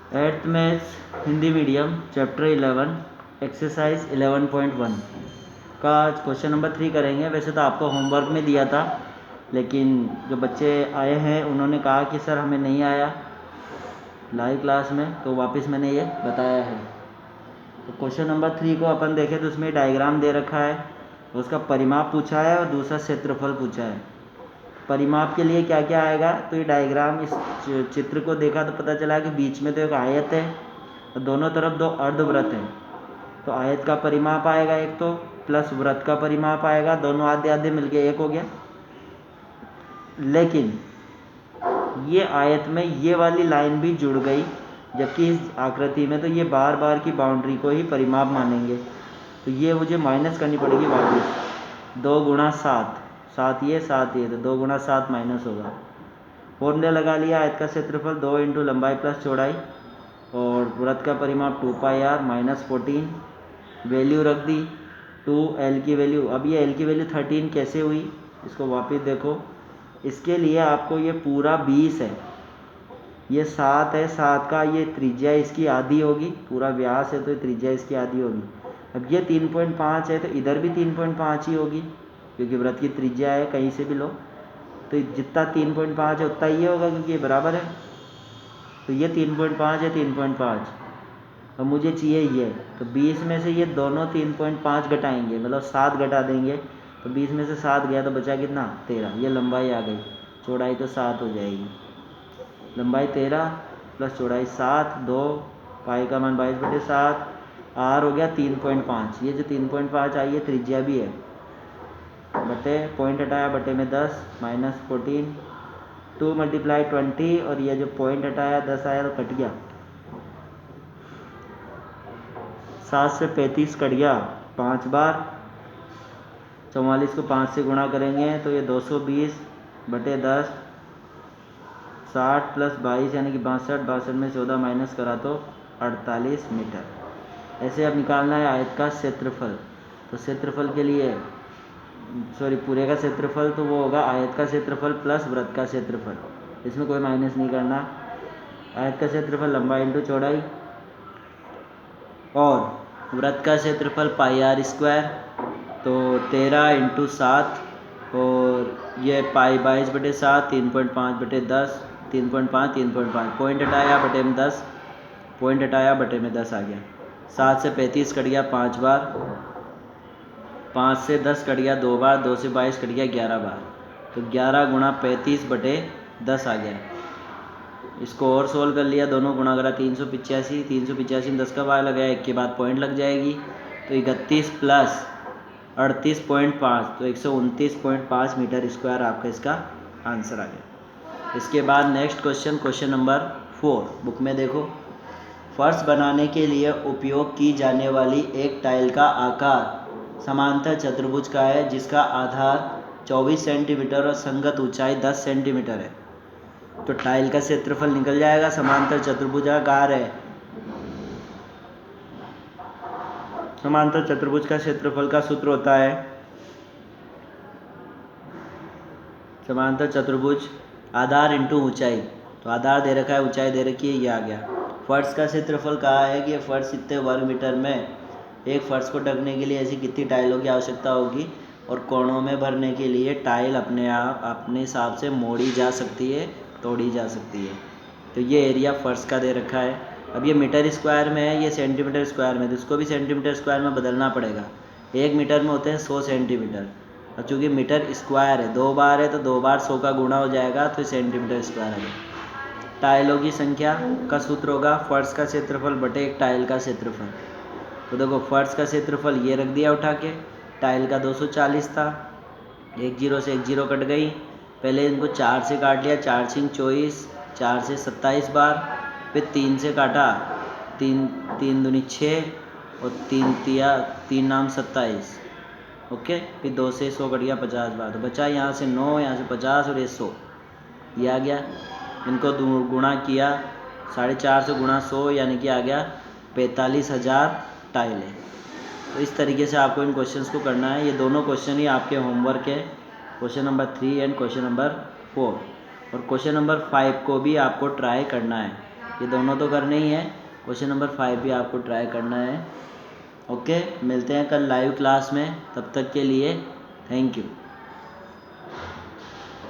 8th maths Hindi medium chapter 11 exercise 11.1 का question number 3 करेंगे। वैसे तो आपको होमवर्क में दिया था, लेकिन जो बच्चे आए हैं उन्होंने कहा कि सर हमें नहीं आया लाइव क्लास में, तो वापस मैंने ये बताया है। तो क्वेश्चन नंबर 3 को अपन देखें तो उसमें डायग्राम दे रखा है, उसका परिमाप पूछा है और दूसरा क्षेत्रफल पूछा है। परिमाप के लिए क्या क्या आएगा, तो ये डायग्राम इस चित्र को देखा तो पता चला कि बीच में तो एक आयत है और दोनों तरफ दो अर्धवृत्त हैं। तो आयत का परिमाप आएगा एक, तो प्लस वृत्त का परिमाप आएगा, दोनों आधे आधे मिलके एक हो गया। लेकिन ये आयत में ये वाली लाइन भी जुड़ गई, जबकि इस आकृति में तो ये बार बार की बाउंड्री को ही परिमाप मानेंगे। तो ये मुझे माइनस करनी पड़ेगी वापस। 2 गुणा 7, 7 ये 7 ये, तो 2 गुणा 7 माइनस होगा। फॉर्मूला लगा लिया, आयत का क्षेत्रफल 2 इंटू लंबाई प्लस चौड़ाई, और वृत्त का परिमाप 2πr माइनस 14। वैल्यू रख दी 2l की वैल्यू। अब ये l की वैल्यू 13 कैसे हुई, इसको वापस देखो। इसके लिए आपको ये पूरा 20 है, ये 7 है, 7 का ये त्रिज्या इसकी आधी होगी, पूरा व्यास है तो त्रिज्या इसकी आधी होगी। अब ये 3.5 है तो इधर भी 3.5 ही होगी, क्योंकि वृत्त की त्रिज्या है, कहीं से भी लो तो जितना 3.5 है उतना ये होगा, क्योंकि ये बराबर है। तो ये 3.5 है, 3.5। अब मुझे चाहिए ये, तो 20 में से ये दोनों 3.5 घटाएंगे, मतलब 7 घटा देंगे। तो 20 में से 7 गया तो बचा कितना, 13। ये लंबाई आ गई, चौड़ाई तो 7 हो जाएगी। लंबाई 13 प्लस चौड़ाई 7, 2 पाई का मान 22/7, आर हो गया 3.5। ये जो 3.5 आई है त्रिज्या भी है, बटे पॉइंट हटाया बटे में 10 माइनस 14, 2 मल्टीप्लाई 20, और ये जो पॉइंट हटाया 10 आया तो कट गया, 7 से 35 कट गया 5 बार। 44 को 5 से गुणा करेंगे तो ये 220 बटे 10, 60 प्लस 22 यानी कि 62, 62 में 14 माइनस करा तो 48 मीटर। ऐसे अब निकालना है आयत का क्षेत्रफल। तो क्षेत्रफल के लिए पूरे का क्षेत्रफल तो वो होगा आयत का क्षेत्रफल प्लस वृत्त का क्षेत्रफल, इसमें कोई माइनस नहीं करना। आयत का क्षेत्रफल लंबाई इंटू चौड़ाई, और वृत्त का क्षेत्रफल πr स्क्वायर, तो 13 इंटू 7, और ये पाई 22/7, 3.5 बटे 10, 3.5 3.5, पॉइंट हटाया बटे में 10, पॉइंट हटाया बटे में 10 आ गया। 7 से 35 कट गया 5 बार, 5 से 10 कट गया 2 बार, 2 से 22 कट गया 11 बार, तो 11 गुणा 35 बटे 10 आ गया। इसको और सोल्व कर लिया, दोनों गुणा करा 385, 385 में 10 का बार लगाया, 1 के बाद पॉइंट लग जाएगी, तो 31 प्लस 38.5, तो 129.5 मीटर स्क्वायर आपका इसका आंसर आ गया। इसके बाद next question, question number 4 book में देखो। फर्श बनाने के लिए उपयोग की जाने वाली एक टाइल का आकार समांतर चतुर्भुज का है, जिसका आधार 24 सेंटीमीटर और संगत ऊंचाई 10 सेंटीमीटर है। तो टाइल का क्षेत्रफल निकल जाएगा, समांतर चतुर्भुजाकार है। समांतर चतुर्भुज का क्षेत्रफल का सूत्र होता है, समांतर चतुर्भुज आधार इंटू ऊंचाई। तो आधार दे रखा है, ऊंचाई दे रखी है, ये आ गया। फर्श का क्षेत्रफल कहा है कि फर्श इतने वर्ग मीटर में, एक फर्श को ढकने के लिए ऐसी कितनी टाइलों की आवश्यकता होगी, और कोणों में भरने के लिए टाइल अपने आप अपने हिसाब से मोड़ी जा सकती है, तोड़ी जा सकती है। तो ये एरिया फर्श का दे रखा है। अब ये मीटर स्क्वायर में है, ये सेंटीमीटर स्क्वायर में, तो इसको भी सेंटीमीटर स्क्वायर में बदलना पड़ेगा। 1 मीटर में होते हैं 100 सेंटीमीटर, और चूँकि मीटर स्क्वायर है 2 बार है, तो 2 बार 100 का गुणा हो जाएगा, तो सेंटीमीटर स्क्वायर आ गया। टाइलों की संख्या का सूत्र होगा फर्श का क्षेत्रफल बटे एक टाइल का क्षेत्रफल। तो देखो फर्श का क्षेत्रफल ये रख दिया उठा के, टाइल का 240 था, 1 0 से 1 0 कट गई। पहले इनको 4 से काट लिया, 4 6 24, 4 से 27 बार, फिर 3 से काटा, 3 3 दूनी 6, और 3 तिया 3 नाम 27, ओके। फिर 2 से 100 कट गया 50 बार, तो बचा यहाँ से 9, यहाँ से 50 और ये 100, ये आ गया। इनको गुणा किया, 450 गुणा 100 यानी कि आ गया 45,000 टाइलें। तो इस तरीके से आपको इन क्वेश्चंस को करना है। ये दोनों क्वेश्चन ही आपके होमवर्क है, question number 3 and question number 4, और क्वेश्चन नंबर 5 को भी आपको ट्राई करना है। ये दोनों तो करने ही है। क्वेश्चन नंबर 5 भी आपको ट्राई करना है। ओके, मिलते हैं कल लाइव क्लास में, तब तक के लिए थैंक यू।